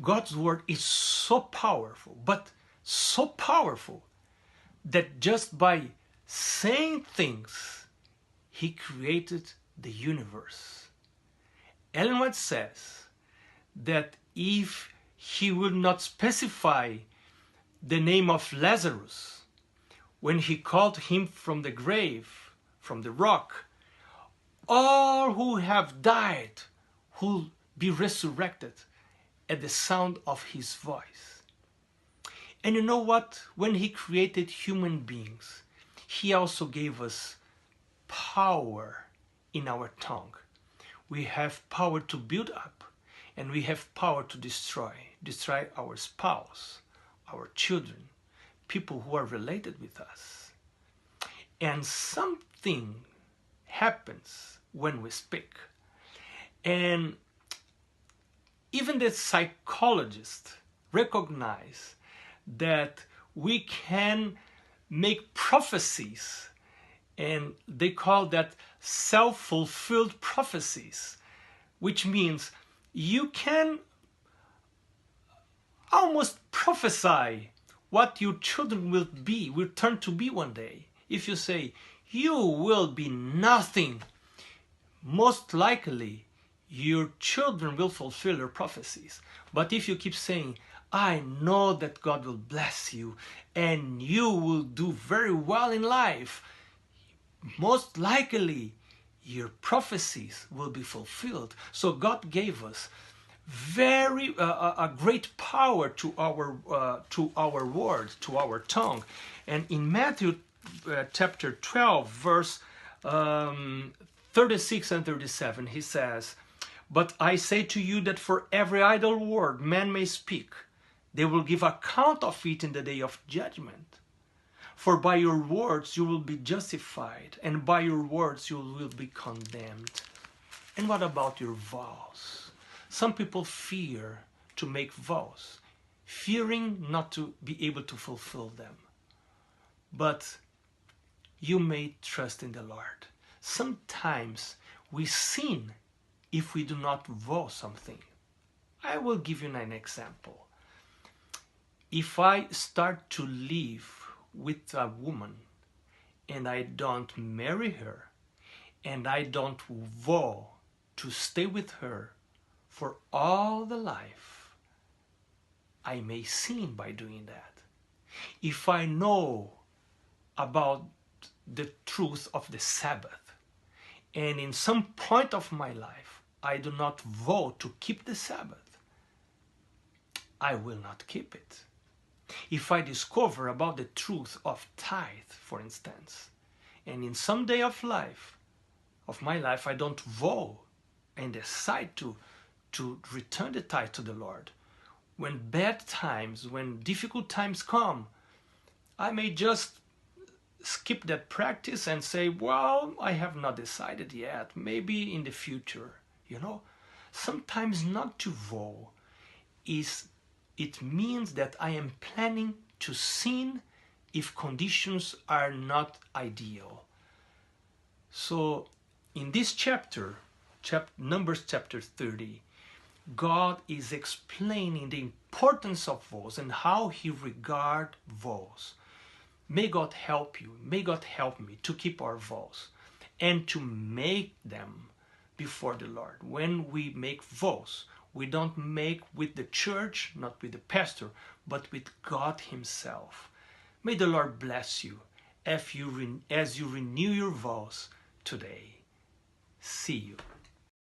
God's word is so powerful, but so powerful that just by saying things, he created the universe. Ellen White says that if he would not specify the name of Lazarus when he called him from the grave, from the rock, all who have died will be resurrected at the sound of his voice. And you know what? When he created human beings, he also gave us power in our tongue. We have power to build up, and we have power to destroy our spouse, our children, people who are related with us. And something happens when we speak. And even the psychologists recognize that we can make prophecies, and they call that self-fulfilled prophecies, which means you can almost prophesy what your children will turn to be one day. If you say, you will be nothing, most likely your children will fulfill your prophecies. But if you keep saying, I know that God will bless you and you will do very well in life, most likely your prophecies will be fulfilled. So God gave us a great power to our words, to our tongue. And in Matthew chapter 12, verse 36 and 37, he says, but I say to you that for every idle word man may speak, they will give account of it in the day of judgment. For by your words you will be justified, and by your words you will be condemned. And what about your vows? Some people fear to make vows, fearing not to be able to fulfill them. But you may trust in the Lord. Sometimes we sin if we do not vow something. I will give you an example. If I start to live with a woman and I don't marry her and I don't vow to stay with her for all the life, I may sin by doing that. If I know about the truth of the Sabbath and in some point of my life I do not vow to keep the Sabbath, I will not keep it. If I discover about the truth of tithe, for instance, and in some day of my life, I don't vow and decide to return the tithe to the Lord, when bad times, when difficult times come, I may just skip that practice and say, well, I have not decided yet, maybe in the future. You know, sometimes not to vow it means that I am planning to sin if conditions are not ideal. So in this chapter, Numbers chapter 30, God is explaining the importance of vows and how he regards vows. May God help you, may God help me to keep our vows and to make them before the Lord. When we make vows, we don't make with the church, not with the pastor, but with God himself. May the Lord bless you as you renew your vows today. See you.